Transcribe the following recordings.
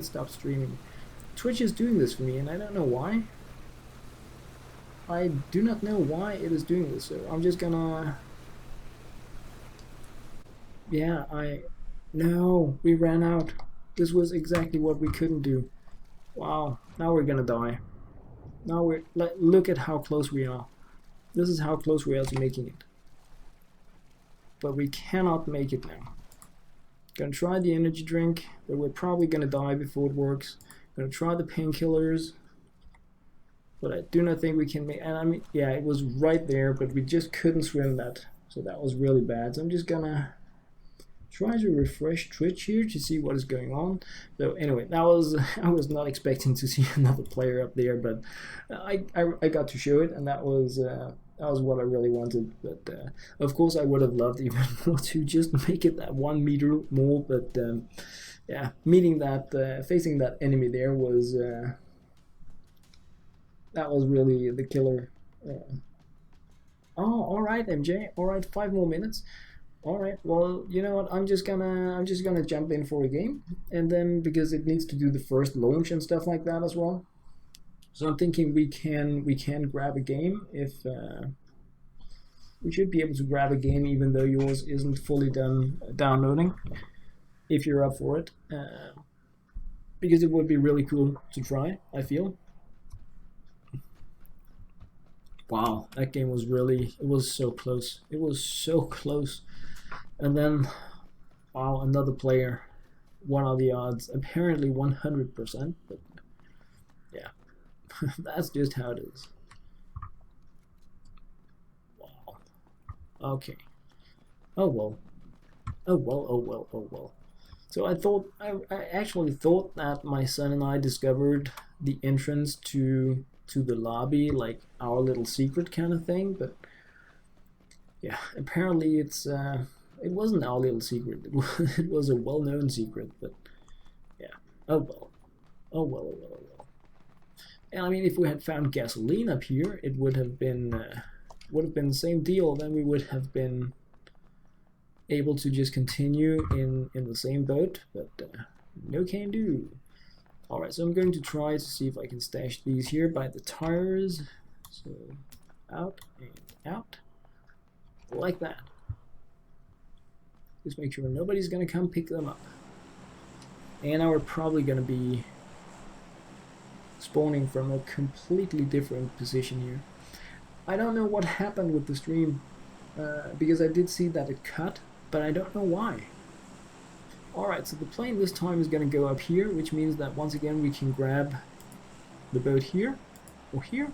stop streaming. Twitch is doing this for me, and I don't know why. I do not know why it is doing this, so I'm just gonna... Yeah, No, we ran out. This was exactly what we couldn't do. Wow, now we're gonna die. Now look at how close we are. This is how close we are to making it. But we cannot make it now. Gonna try the energy drink, but we're probably gonna die before it works. Gonna try the painkillers, but I do not think we can make. And I mean, yeah, it was right there, but we just couldn't swim that, so that was really bad. So I'm just gonna try to refresh Twitch here to see what is going on. So anyway, that was I was not expecting to see another player up there, but I got to show it, and that was what I really wanted. But of course, I would have loved even more to just make it that 1 meter more. But yeah, meeting that facing that enemy there was that was really the killer. Oh, all right, MJ. All right, 5 more minutes. All right. Well, you know what? I'm just gonna jump in for a game, and then because it needs to do the first launch and stuff like that as well. So I'm thinking we can grab a game if we should be able to grab a game even though yours isn't fully done downloading. If you're up for it, because it would be really cool to try. I feel. Wow, that game was really. It was so close. It was so close. And then, wow, another player. What are the odds? Apparently 100%, but yeah, that's just how it is. Wow. Okay. Oh well. Oh well. Oh well. Oh well. So I actually thought that my son and I discovered the entrance to the lobby, like our little secret kind of thing, but yeah, apparently it wasn't our little secret. It was a well-known secret, but yeah. Oh well. Oh well. Oh well. Oh well. And I mean, if we had found gasoline up here, it would have been the same deal. Then we would have been able to just continue in the same boat, but no can do. All right, so I'm going to try to see if I can stash these here by the tires. So out and out, like that. Just make sure nobody's gonna come pick them up. And now we're probably gonna be spawning from a completely different position here. I don't know what happened with the stream, because I did see that it cut, but I don't know why. Alright, so the plane this time is going to go up here, which means that once again we can grab the boat here, or here,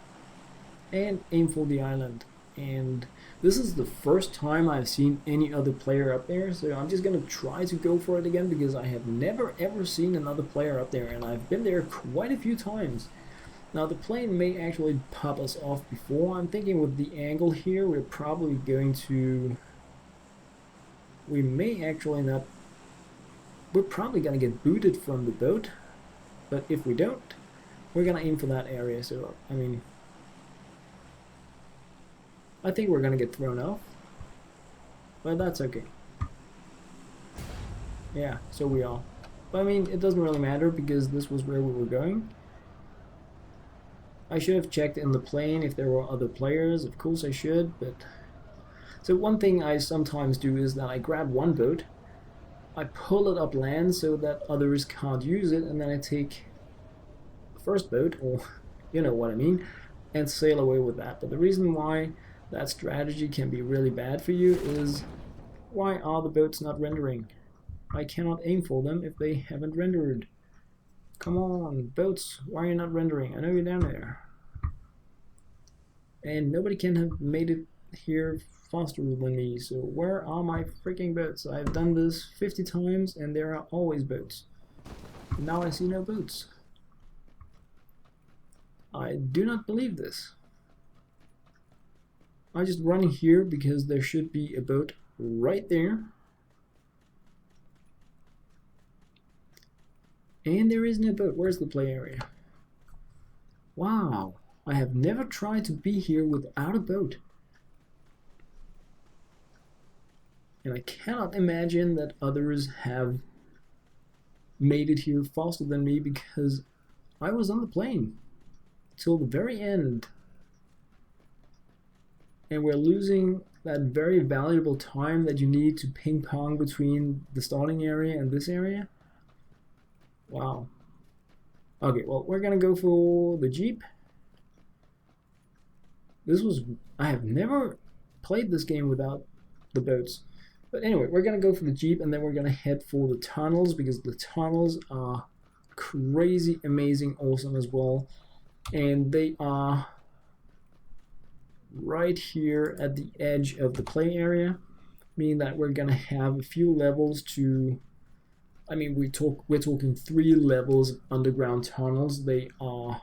and aim for the island. And this is the first time I've seen any other player up there, so I'm just going to try to go for it again, because I have never ever seen another player up there, and I've been there quite a few times. Now the plane may actually pop us off before. I'm thinking with the angle here, we're probably going to... We may actually not... We're probably going to get booted from the boat, but if we don't, we're going to aim for that area. So, I mean, I think we're going to get thrown off, but that's okay. Yeah, so we are. But I mean, it doesn't really matter because this was where we were going. I should have checked in the plane if there were other players. Of course I should, but... So one thing I sometimes do is that I grab one boat, I pull it up land so that others can't use it, and then I take the first boat, or you know what I mean, and sail away with that. But the reason why that strategy can be really bad for you is, why are the boats not rendering? I cannot aim for them if they haven't rendered. Come on, boats, why are you not rendering? I know you're down there. And nobody can have made it here faster than me, so where are my freaking boats? I've done this 50 times and there are always boats. Now I see no boats. I do not believe this. I'm just running here because there should be a boat right there. And there is no boat. Where's the play area? Wow, I have never tried to be here without a boat. And I cannot imagine that others have made it here faster than me because I was on the plane till the very end. And we're losing that very valuable time that you need to ping pong between the starting area and this area. Wow. Okay, well, we're gonna go for the Jeep. I have never played this game without the boats. But anyway, we're gonna go for the Jeep and then we're gonna head for the tunnels because the tunnels are crazy, amazing, awesome as well. And they are right here at the edge of the play area, meaning that we're gonna have a few levels to, I mean, we're talking 3 levels of underground tunnels. They are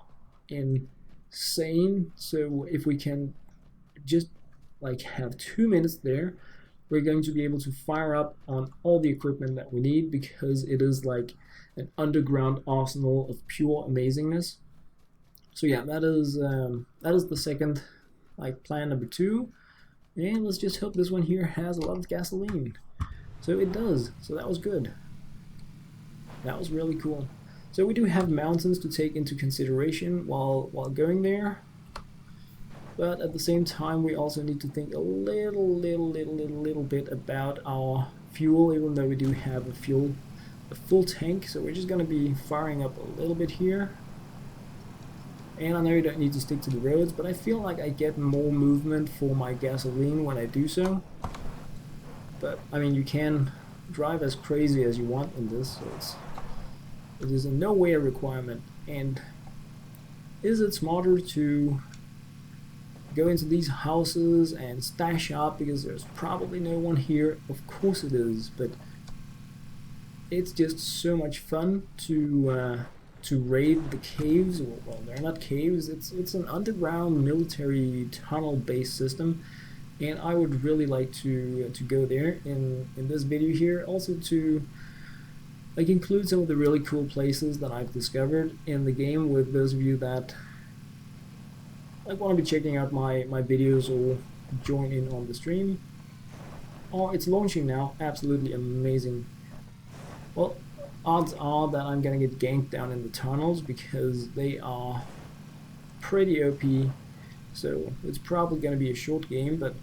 insane. So if we can just like have 2 minutes there, we're going to be able to fire up on all the equipment that we need because it is like an underground arsenal of pure amazingness. So yeah, that is the second like plan number 2, and let's just hope this one here has a lot of gasoline. So it does, so that was good. That was really cool. So we do have mountains to take into consideration while going there, but at the same time we also need to think a little bit about our fuel, even though we do have a full tank. So we're just gonna be firing up a little bit here. And I know you don't need to stick to the roads, but I feel like I get more movement for my gasoline when I do so. But I mean, you can drive as crazy as you want in this, so it is in no way a requirement. And is it smarter to go into these houses and stash up because there's probably no one here? Of course it is, but it's just so much fun to raid the caves. Well, they're not caves, it's an underground military tunnel based system, and I would really like to go there in this video here, also to like include some of the really cool places that I've discovered in the game with those of you that like want to be checking out my videos or join in on the stream. Oh, it's launching now, absolutely amazing. Well, odds are that I'm gonna get ganked down in the tunnels because they are pretty OP, so it's probably gonna be a short game, but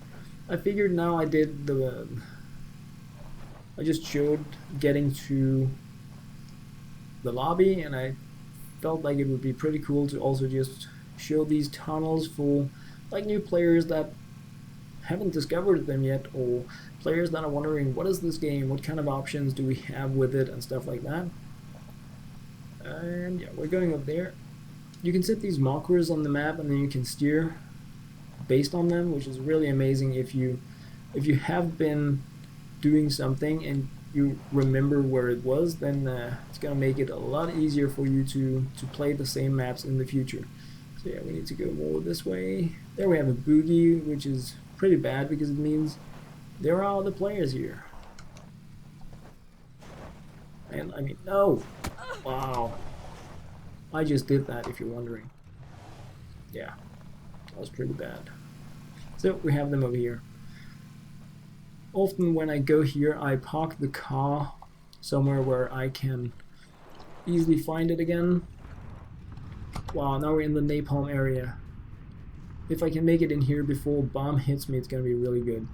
I figured now I just showed getting to the lobby, and I felt like it would be pretty cool to also just show these tunnels for like new players that haven't discovered them yet, or players that are wondering what is this game, what kind of options do we have with it, and stuff like that. And yeah, we're going up there. You can set these markers on the map and then you can steer based on them, which is really amazing if you have been doing something and you remember where it was, then it's gonna make it a lot easier for you to play the same maps in the future. So yeah, we need to go more this way. There we have a boogie, which is pretty bad because it means there are other players here. And I mean, no! Wow. I just did that, if you're wondering. Yeah, that was pretty bad. So we have them over here. Often when I go here, I park the car somewhere where I can easily find it again. Wow, now we're in the napalm area. If I can make it in here before bomb hits me, it's gonna be really good.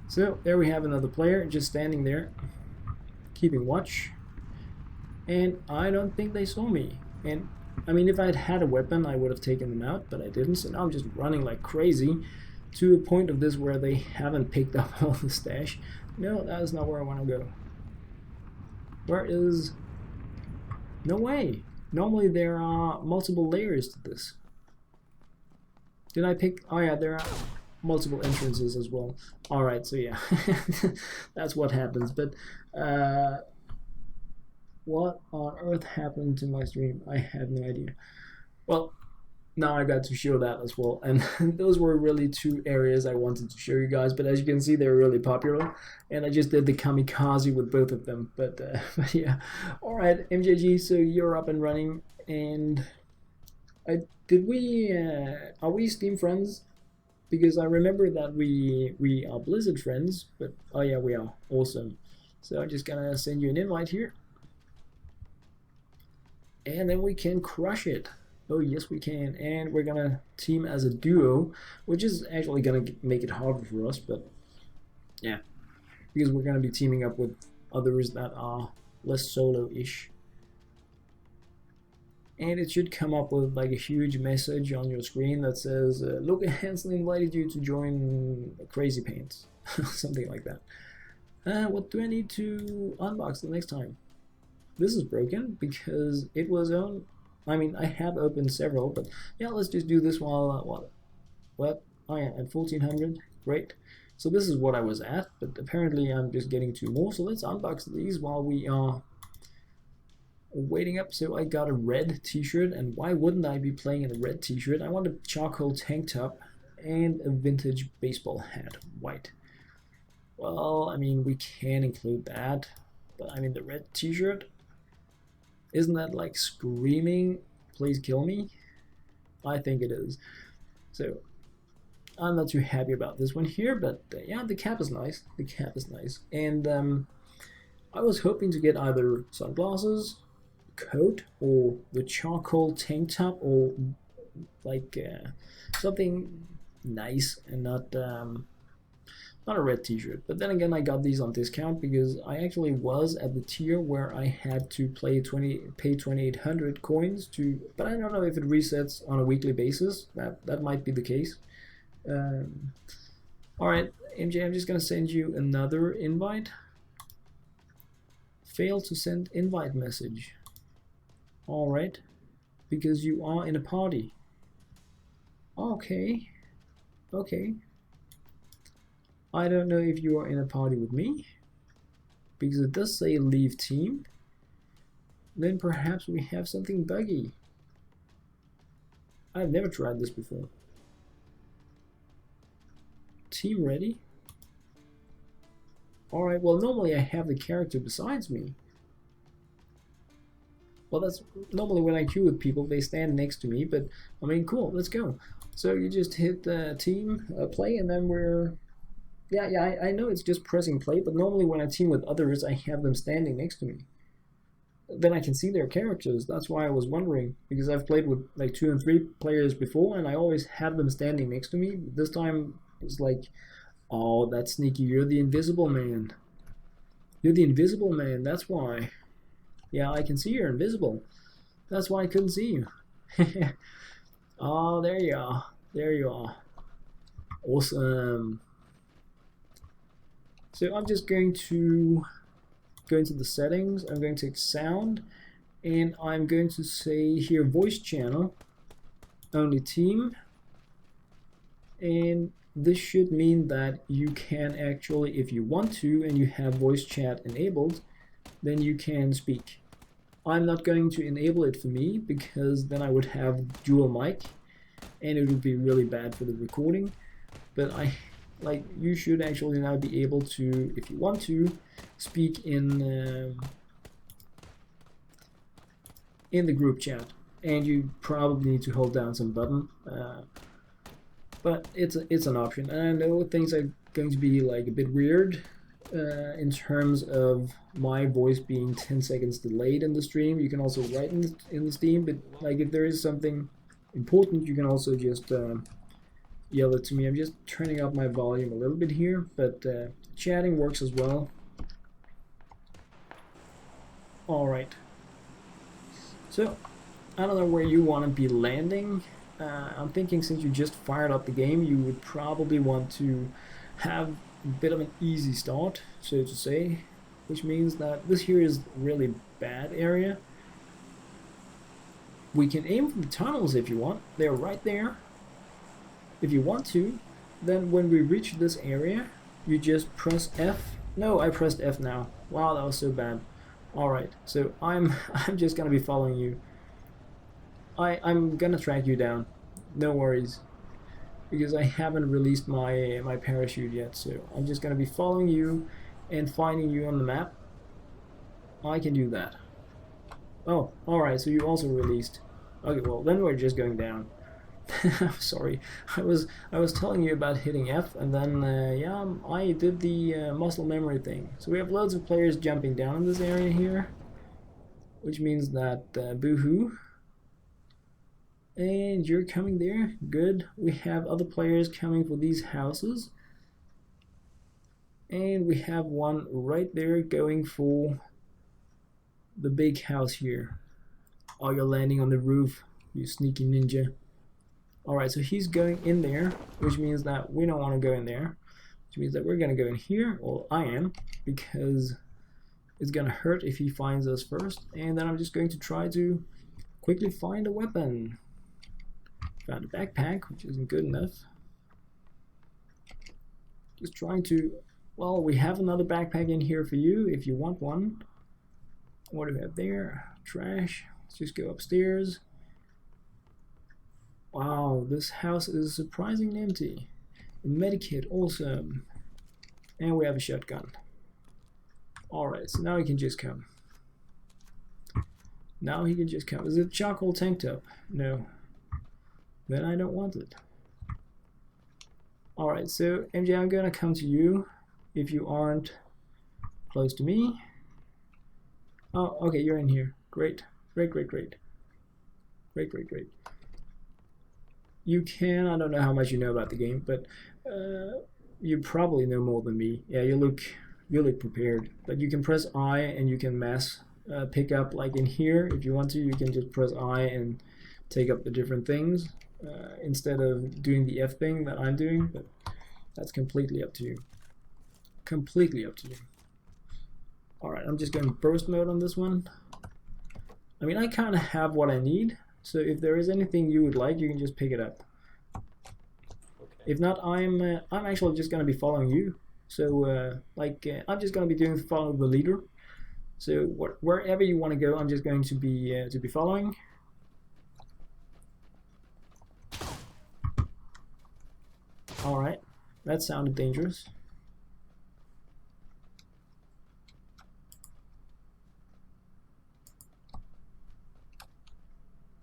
So there we have another player just standing there, keeping watch. And I don't think they saw me. And I mean, if I'd had a weapon, I would have taken them out, but I didn't. So now I'm just running like crazy to a point of this where they haven't picked up all the stash. No, that is not where I want to go. Where is... No way. Normally there are multiple layers to this. Did I pick... Oh yeah, there are multiple entrances as well. Alright, so yeah. That's what happens. But what on earth happened to my stream? I have no idea. Well, now I got to show that as well, and those were really 2 areas I wanted to show you guys, but as you can see, they're really popular, and I just did the kamikaze with both of them. But yeah. Alright, MJG, so you're up and running, and are we Steam friends? Because I remember that we are Blizzard friends, but oh yeah, we are. Awesome. So I'm just gonna send you an invite here. and then we can crush it. Oh yes we can, and we're gonna team as a duo, which is actually gonna make it harder for us, but yeah, because we're gonna be teaming up with others that are less solo-ish. And it should come up with like a huge message on your screen that says Logan Hansen invited you to join Crazy Paints, something like that. What do I need to unbox the next time? This is broken because it was on. I mean, I have opened several, but yeah, let's just do this while what? Oh yeah, at 1400. Great. So this is what I was at, but apparently I'm just getting 2 more. So let's unbox these while we are waiting up. So I got a red t-shirt, and why wouldn't I be playing in a red t-shirt? I want a charcoal tank top and a vintage baseball hat, white. Well, I mean, we can include that, but I mean the red t-shirt, isn't that like screaming please kill me? I think it is. So I'm not too happy about this one here, but yeah, the cap is nice. The cap is nice, and I was hoping to get either sunglasses, coat, or the charcoal tank top, or like something nice and not a red t-shirt. But then again, I got these on discount because I actually was at the tier where I had to pay 2,800 coins to, but I don't know if it resets on a weekly basis. That might be the case. Alright, MJ, I'm just gonna send you another invite. Fail to send invite message. Alright, because you are in a party. Okay. Okay. I don't know if you are in a party with me, because it does say leave team. Then perhaps we have something buggy. I've never tried this before. Team ready? Alright, well normally I have the character besides me. Well, that's normally when I queue with people, they stand next to me, but I mean, cool, let's go. So you just hit team play, and then we're... Yeah, I know it's just pressing play, but normally when I team with others, I have them standing next to me. Then I can see their characters. That's why I was wondering, because I've played with like 2 and 3 players before, and I always have them standing next to me. This time it's like, oh, that's sneaky. You're the invisible man. You're the invisible man. That's why. Yeah, I can see you're invisible. That's why I couldn't see you. Oh, there you are. There you are. Awesome. So I'm just going to go into the settings. I'm going to take sound, and I'm going to say here voice channel, only team, and this should mean that you can actually, if you want to and you have voice chat enabled, then you can speak. I'm not going to enable it for me because then I would have dual mic and it would be really bad for the recording, but you should actually now be able to, if you want to, speak in the group chat, and you probably need to hold down some button, but it's an option. And I know things are going to be like a bit weird in terms of my voice being 10 seconds delayed in the stream. You can also write in the stream, but like if there is something important, you can also just yell it to me. I'm just turning up my volume a little bit here, but chatting works as well. Alright, so I don't know where you want to be landing. I'm thinking since you just fired up the game, you would probably want to have a bit of an easy start, so to say, which means that this here is really bad area. We can aim for the tunnels if you want. They're right there. If you want to, then when we reach this area, you just press F. No, I pressed F now. Wow, that was so bad. Alright, so I'm just gonna be following you. I'm gonna track you down. No worries. Because I haven't released my parachute yet, so I'm just gonna be following you and finding you on the map. I can do that. Oh, alright, so you also released. Okay, well then we're just going down. I'm sorry. I was telling you about hitting F, and then yeah, I did the muscle memory thing. So we have loads of players jumping down in this area here. which means that boohoo. And you're coming there. Good. We have other players coming for these houses. And we have one right there going for the big house here. Oh, you're landing on the roof, you sneaky ninja. Alright, so he's going in there, which means that we don't want to go in there. Which means that we're going to go in here, or I am, because it's going to hurt if he finds us first. And then I'm just going to try to quickly find a weapon. Found a backpack, which isn't good enough. Just trying to... Well, we have another backpack in here for you if you want one. What do we have there? Trash. Let's just go upstairs. Wow, this house is surprisingly empty. A medikit, awesome. And we have a shotgun. Alright, so now he can just come. Now he can just come. Is it charcoal tank top? No. Then I don't want it. Alright, so MJ, I'm gonna come to you if you aren't close to me. Oh, okay, you're in here. Great. Great, great, great. Great, great, great. You can, I don't know how much you know about the game, but you probably know more than me. Yeah, you look prepared. But you can press I and you can mass pick up, like in here. If you want to, you can just press I and take up the different things instead of doing the F thing that I'm doing, but that's completely up to you. Completely up to you. Alright, I'm just going burst mode on this one. I mean, I kind of have what I need, so if there is anything you would like, you can just pick it up. Okay. If not, I'm actually just going to be following you. So, I'm just going to be doing follow the leader. So wherever you want to go, I'm just going to be following. All right, that sounded dangerous.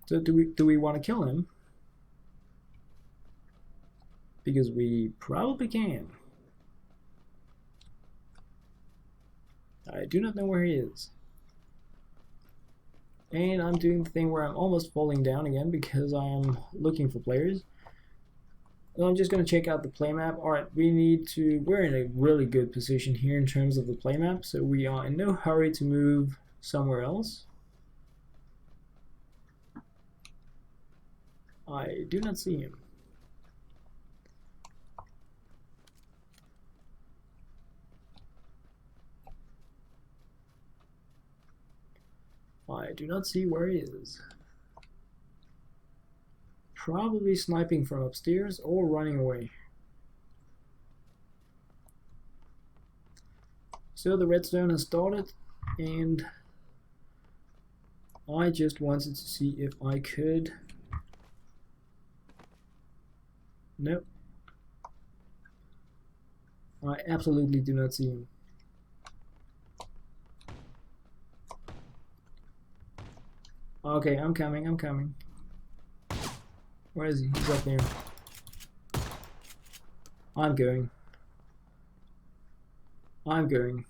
So do we want to kill him? Because we probably can. I do not know where he is. And I'm doing the thing where I'm almost falling down again because I am looking for players. And I'm just going to check out the play map. Alright, we're in a really good position here in terms of the play map, so we are in no hurry to move somewhere else. I do not see him. I do not see where he is. Probably sniping from upstairs or running away. So the redstone has started, and I just wanted to see if I could. Nope. I absolutely do not see him. Okay, I'm coming, I'm coming. Where is he? He's up there. I'm going. I'm going.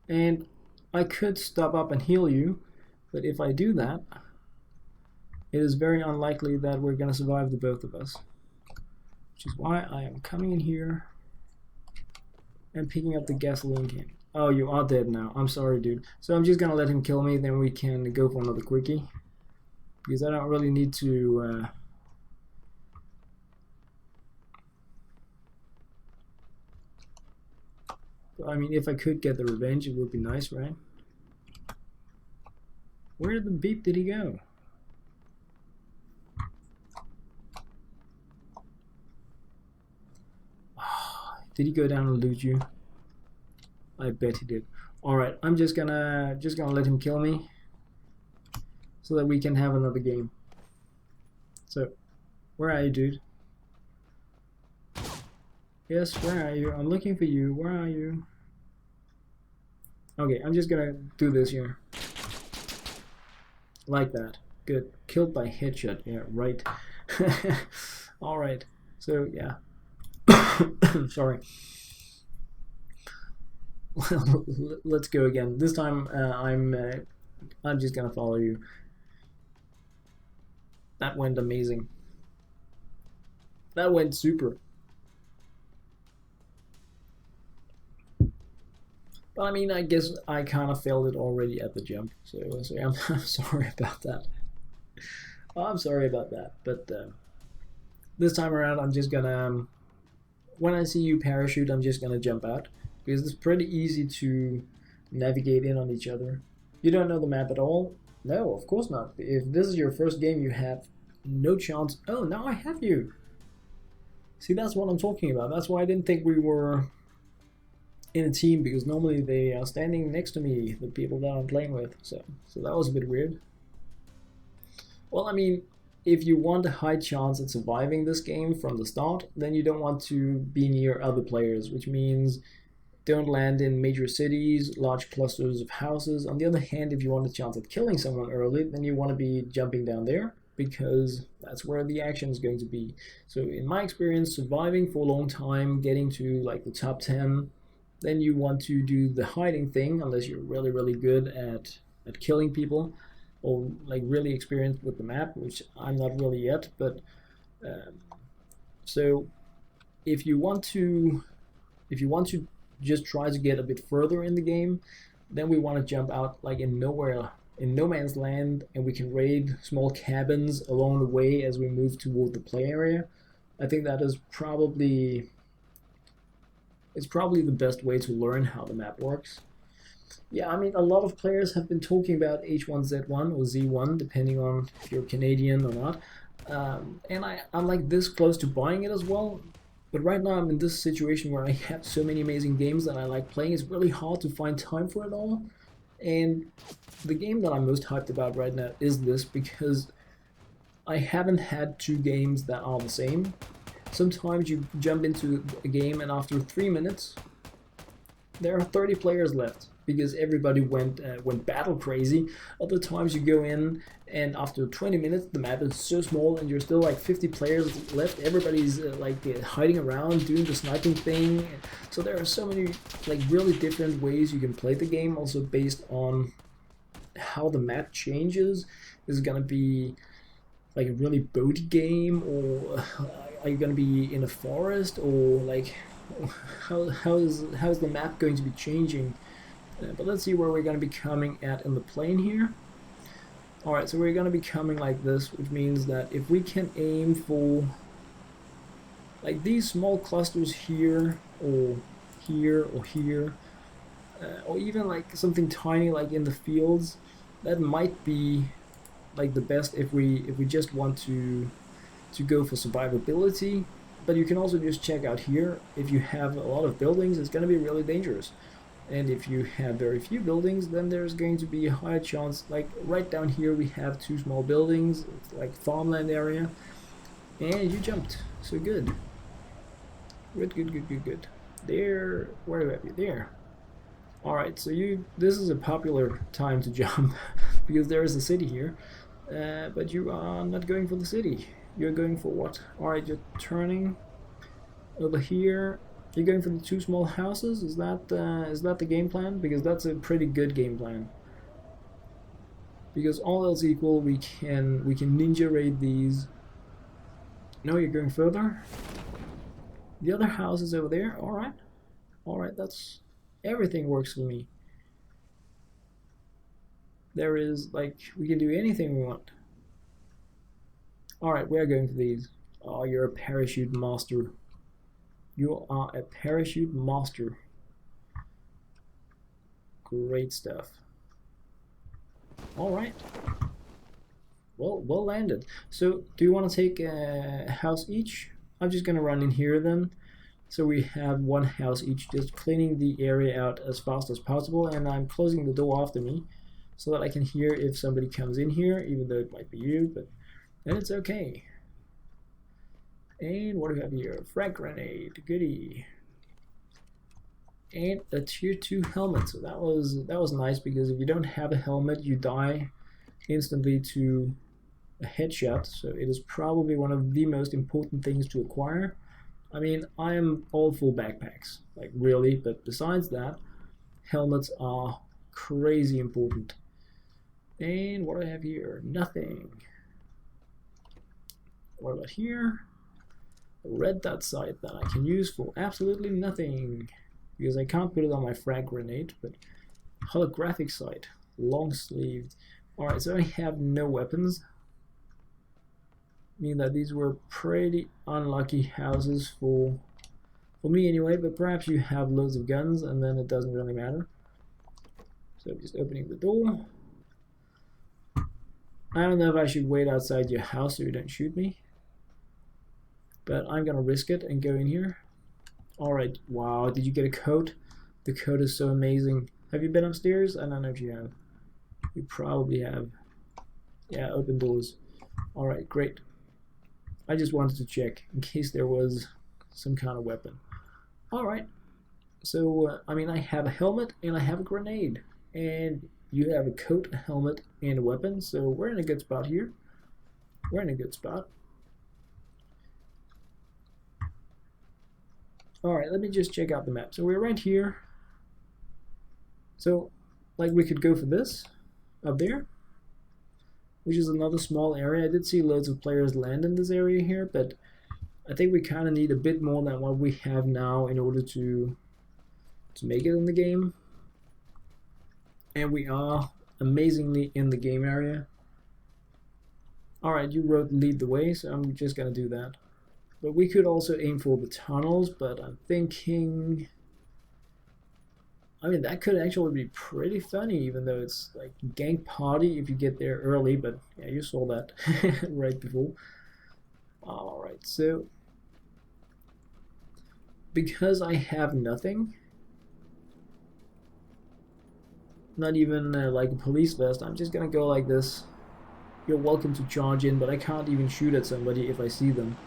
And I could stop up and heal you, but if I do that, it is very unlikely that we're gonna survive, the both of us. Which is why I am coming in here and picking up the gasoline can. Oh, you are dead now. I'm sorry, dude. So I'm just gonna let him kill me, then we can go for another quickie. Because I don't really need to... I mean, if I could get the revenge, it would be nice, right? Where the beep did he go? Did he go down and loot you? I bet he did. Alright, I'm just gonna let him kill me so that we can have another game. So, where are you, dude? Yes, where are you? I'm looking for you. Where are you? Okay, I'm just gonna do this here. Like that. Good. Killed by headshot. Yeah, right. Alright. So, yeah. Sorry. Let's go again. This time I'm just gonna follow you. That went amazing. That went super. But I mean, I guess I kind of failed it already at the jump, so I'm sorry about that. I'm sorry about that. But this time around, I'm just gonna when I see you parachute, I'm just gonna jump out because it's pretty easy to navigate in on each other. You don't know the map at all? No, of course not. If this is your first game, you have no chance. Oh, now I have you. See, that's what I'm talking about. That's why I didn't think we were in a team because normally they are standing next to me, the people that I'm playing with. So that was a bit weird. Well, I mean, if you want a high chance at surviving this game from the start, then you don't want to be near other players, which means don't land in major cities, large clusters of houses. On the other hand, if you want a chance at killing someone early, then you want to be jumping down there because that's where the action is going to be. So in my experience, surviving for a long time, getting to like the top 10, then you want to do the hiding thing unless you're really, really good at killing people or like really experienced with the map, which I'm not really yet. But so if you want to just try to get a bit further in the game, then we want to jump out like in nowhere, in no man's land, and we can raid small cabins along the way as we move toward the play area. I think that is probably the best way to learn how the map works. Yeah, I mean, a lot of players have been talking about H1Z1 or Z1, depending on if you're Canadian or not. And I'm like this close to buying it as well. But right now I'm in this situation where I have so many amazing games that I like playing. It's really hard to find time for it all. And the game that I'm most hyped about right now is this because I haven't had two games that are the same. Sometimes you jump into a game and after 3 minutes, there are 30 players left because everybody went battle crazy. Other times you go in and after 20 minutes the map is so small and you're still like 50 players left. Everybody's hiding around doing the sniping thing. So there are so many like really different ways you can play the game, also based on how the map changes. Is it gonna be like a really boaty game, or are you gonna be in a forest, or like how's the map going to be changing? But let's see where we're going to be coming at in the plane here. Alright, so we're going to be coming like this, which means that if we can aim for like these small clusters here, or here, or here, or even like something tiny like in the fields, that might be like the best if we just want to go for survivability. But you can also just check out here, if you have a lot of buildings, it's going to be really dangerous. And if you have very few buildings, then there's going to be a higher chance. Like right down here we have two small buildings, like farmland area, and you jumped. So good. Good. There, where do I have you? There. Alright, so this is a popular time to jump because there is a city here, but you are not going for the city. You're going for what? Alright, you're turning over here. You're going for the two small houses. Is that the game plan? Because that's a pretty good game plan. Because all else equal, we can ninja raid these. No, you're going further. The other house is over there. Alright, that's everything works for me. There is like we can do anything we want. Alright, we're going for these. Oh, you're a parachute master. You are a parachute master. Great stuff. Alright. Well landed. So, do you want to take a house each? I'm just going to run in here then. So we have one house each, just cleaning the area out as fast as possible, and I'm closing the door after me so that I can hear if somebody comes in here, even though it might be you, but then it's okay. And what do we have here? Frag grenade, goodie. And a tier 2 helmet. So that was nice, because if you don't have a helmet, you die instantly to a headshot. So it is probably one of the most important things to acquire. I mean, I am all full backpacks, like really, but besides that, helmets are crazy important. And what do I have here? Nothing. What about here? A red dot sight that I can use for absolutely nothing, because I can't put it on my frag grenade, but holographic sight, long sleeved. Alright, so I have no weapons. Mean that these were pretty unlucky houses for me anyway, but perhaps you have loads of guns and then it doesn't really matter. So just opening the door. I don't know if I should wait outside your house so you don't shoot me, but I'm gonna risk it and go in here. Alright, wow, did you get a coat? The coat is so amazing. Have you been upstairs? I don't know if you have. You probably have. Yeah, open doors. Alright, great. I just wanted to check in case there was some kind of weapon. Alright, so I mean, I have a helmet and I have a grenade, and you have a coat, a helmet, and a weapon, so we're in a good spot here. We're in a good spot. Alright, let me just check out the map. So we're right here. So, like, we could go for this up there, which is another small area. I did see loads of players land in this area here, but I think we kind of need a bit more than what we have now in order to make it in the game. And we are amazingly in the game area. Alright, you wrote lead the way, so I'm just gonna do that. But we could also aim for the tunnels, but I'm thinking, I mean, that could actually be pretty funny, even though it's like gank party if you get there early, but yeah, you saw that right before. Alright, so because I have nothing, not even like a police vest, I'm just gonna go like this. You're welcome to charge in, but I can't even shoot at somebody if I see them.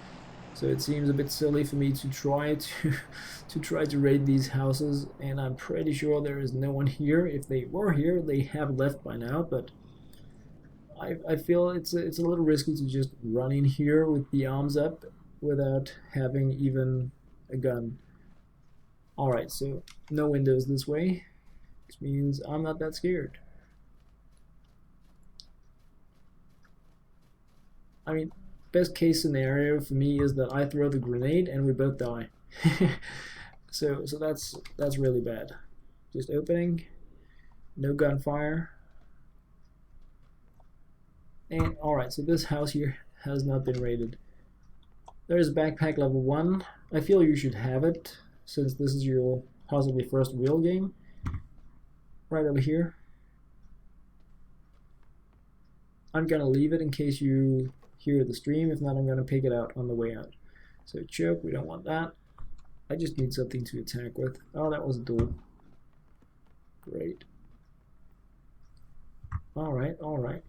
So it seems a bit silly for me to try to raid these houses, and I'm pretty sure there is no one here. If they were here, they have left by now, but I feel it's a little risky to just run in here with the arms up without having even a gun. Alright, so no windows this way, which means I'm not that scared. I mean, best case scenario for me is that I throw the grenade and we both die. so that's really bad. Just opening, no gunfire. And alright, so this house here has not been raided. There's backpack level 1. I feel you should have it, since this is your possibly first real game. Right over here. I'm gonna leave it in case you hear the stream. If not, I'm gonna pick it out on the way out. So choke, we don't want that. I just need something to attack with. Oh, that was a door. Great. Alright, alright.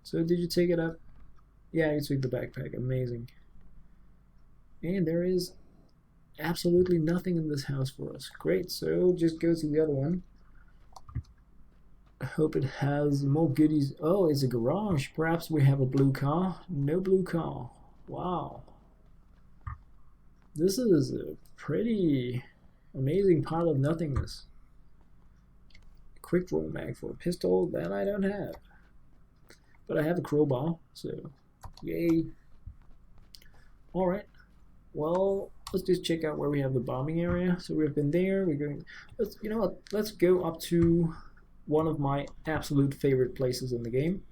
So did you take it up? Yeah, you took the backpack. Amazing. And there is absolutely nothing in this house for us. Great, so just go to the other one. I hope it has more goodies. Oh, it's a garage. Perhaps we have a blue car. No blue car. Wow. This is a pretty amazing pile of nothingness. Quick draw mag for a pistol that I don't have. But I have a crowbar, so yay. Alright. Well, let's just check out where we have the bombing area. So we've been there. We're going. You know what? Let's go up to one of my absolute favorite places in the game.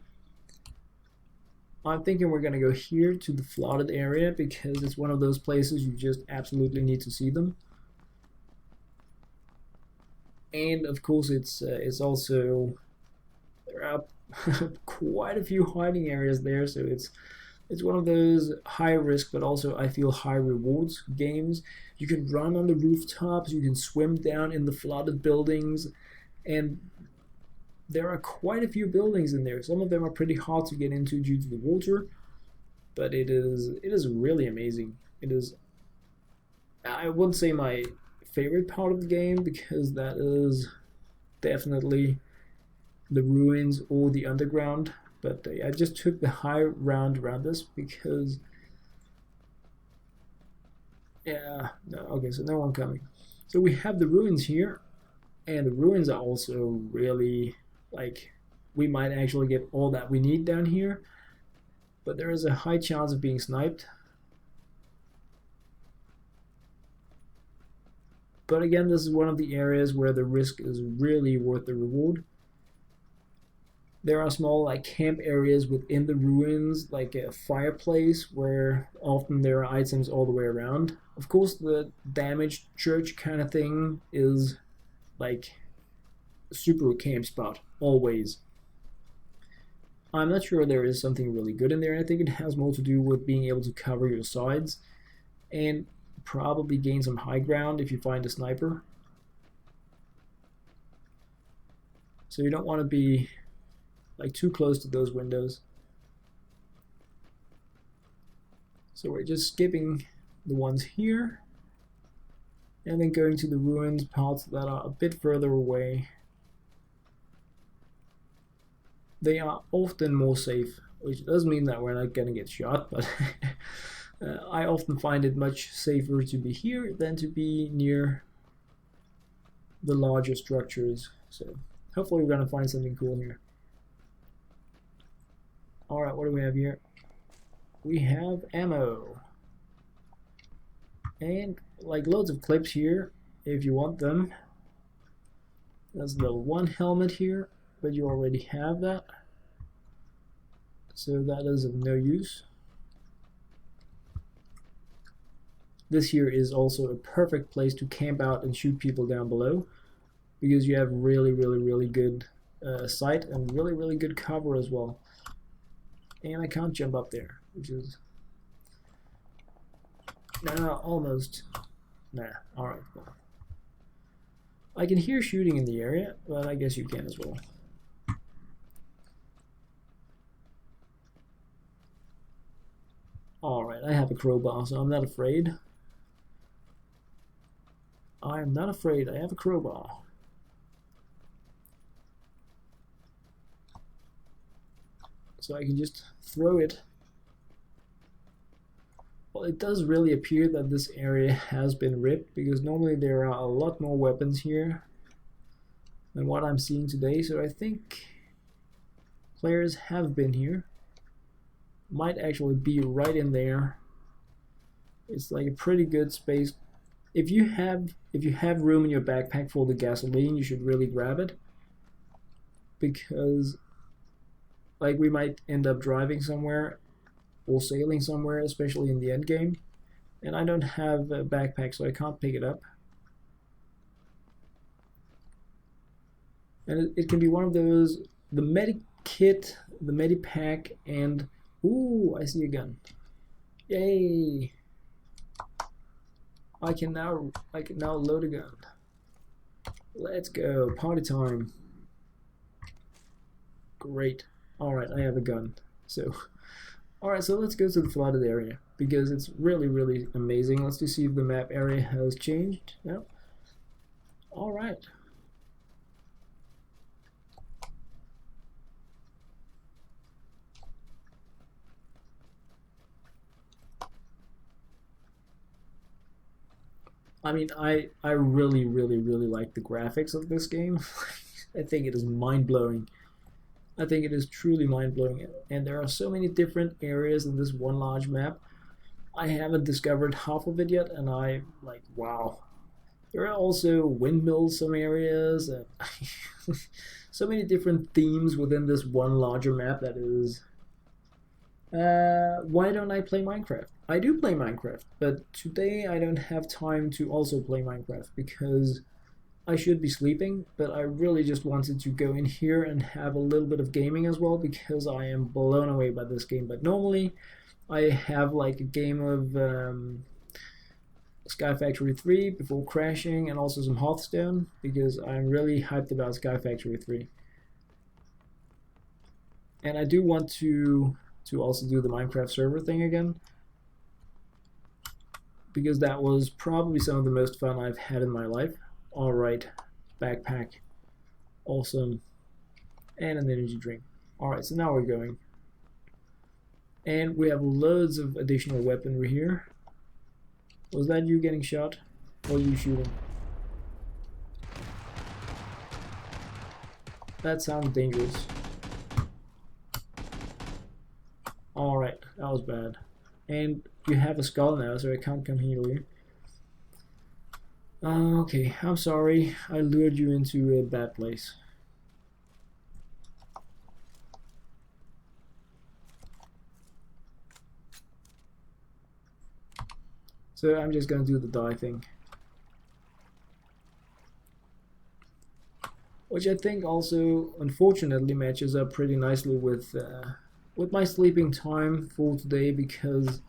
I'm thinking we're gonna go here to the flooded area because it's one of those places you just absolutely need to see them. And of course, it's also, there are quite a few hiding areas there, so it's one of those high risk but also I feel high rewards games. You can run on the rooftops, you can swim down in the flooded buildings, and there are quite a few buildings in there. Some of them are pretty hard to get into due to the water, but it is really amazing. It is, I wouldn't say my favorite part of the game, because that is definitely the ruins or the underground, but I just took the high ground around this because Yeah, no, okay, so no one coming. So we have the ruins here, and the ruins are also really, like, we might actually get all that we need down here, but there is a high chance of being sniped. But again, this is one of the areas where the risk is really worth the reward. There are small like camp areas within the ruins, like a fireplace where often there are items all the way around. Of course, the damaged church kind of thing is like a super camp spot, always. I'm not sure there is something really good in there. I think it has more to do with being able to cover your sides and probably gain some high ground if you find a sniper. So you don't want to be like too close to those windows. So we're just skipping the ones here and then going to the ruins parts that are a bit further away. They are often more safe, which does mean that we're not gonna get shot, but I often find it much safer to be here than to be near the larger structures. So hopefully we're gonna find something cool here. Alright, what do we have here? We have ammo. And like loads of clips here if you want them. There's the one helmet here, but you already have that, so that is of no use. This here is also a perfect place to camp out and shoot people down below, because you have really good sight and really good cover as well. And I can't jump up there, which is almost alright, well, I can hear shooting in the area, but I guess you can as well. Alright, I have a crowbar, so I'm not afraid. I'm not afraid, I have a crowbar. So I can just throw it. Well, it does really appear that this area has been ripped, because normally there are a lot more weapons here than what I'm seeing today, so I think players have been here. Might actually be right in there. It's like a pretty good space. If you have room in your backpack for the gasoline, you should really grab it, because like we might end up driving somewhere or sailing somewhere, especially in the end game, and I don't have a backpack, so I can't pick it up. And it can be one of those, the medikit, the medipack, and ooh, I see a gun. Yay! I can now load a gun. Let's go, party time. Great. Alright, I have a gun. So alright, so let's go to the flooded area, because it's really amazing. Let's just see if the map area has changed. Yep. Alright. I mean, I really like the graphics of this game. I think it is mind-blowing. I think it is truly mind-blowing, and there are so many different areas in this one large map. I haven't discovered half of it yet, and I like, wow. There are also windmills, some areas, and so many different themes within this one larger map that is. Why don't I play Minecraft? I do play Minecraft, but today I don't have time to also play Minecraft because I should be sleeping, but I really just wanted to go in here and have a little bit of gaming as well, because I am blown away by this game. But normally I have like a game of Sky Factory 3 before crashing, and also some Hearthstone, because I'm really hyped about Sky Factory 3. And I do want to also do the Minecraft server thing again, because that was probably some of the most fun I've had in my life. Alright, backpack, awesome, and an energy drink. Alright, so now we're going. And we have loads of additional weaponry here. Was that you getting shot? Or you shooting? That sounds dangerous. Alright, that was bad. And you have a skull now, so I can't come heal you. Okay, I'm sorry. I lured you into a bad place. So I'm just gonna do the die thing. Which I think also, unfortunately, matches up pretty nicely with my sleeping time for today, because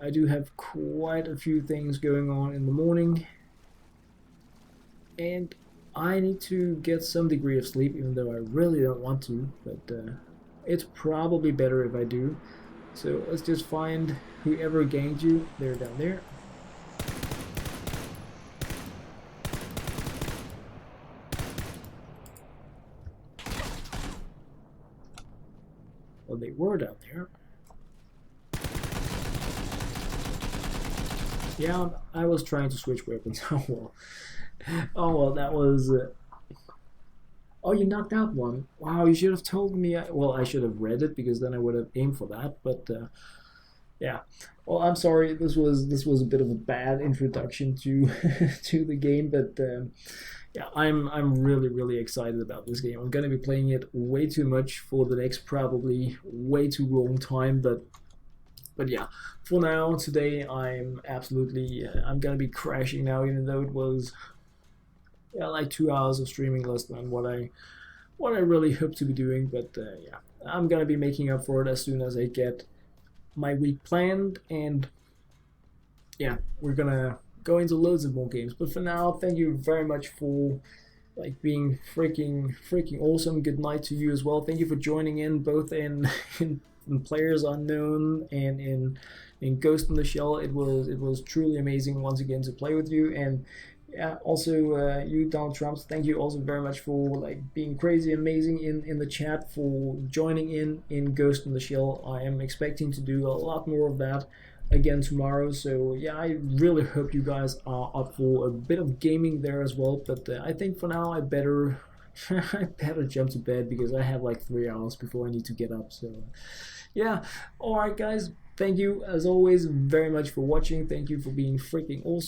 I do have quite a few things going on in the morning. And I need to get some degree of sleep, even though I really don't want to, but it's probably better if I do. So let's just find whoever ganked you. They're down there. Well, they were down there. Yeah, I was trying to switch weapons. Oh well. Oh well, that was... Oh, you knocked out one. Wow, you should have told me. Well, I should have read it, because then I would have aimed for that. But yeah. Well, I'm sorry. This was a bit of a bad introduction to to the game, but yeah, I'm really excited about this game. I'm gonna be playing it way too much for the next probably way too long time, but yeah, for now today I'm absolutely I'm gonna be crashing now, even though it was, yeah, like 2 hours of streaming less than what I really hope to be doing. But yeah, I'm gonna be making up for it as soon as I get my week planned, and yeah, we're gonna go into loads of more games. But for now, thank you very much for like being freaking awesome. Good night to you as well. Thank you for joining in, both in Players Unknown and in Ghost in the Shell. It was truly amazing once again to play with you. And yeah, also you, Donald Trump, thank you also very much for like being crazy amazing in the chat, for joining in Ghost in the Shell. I am expecting to do a lot more of that again tomorrow. So yeah, I really hope you guys are up for a bit of gaming there as well. But I think for now I better I better jump to bed, because I have like 3 hours before I need to get up. So yeah, alright guys, thank you as always very much for watching. Thank you for being freaking awesome.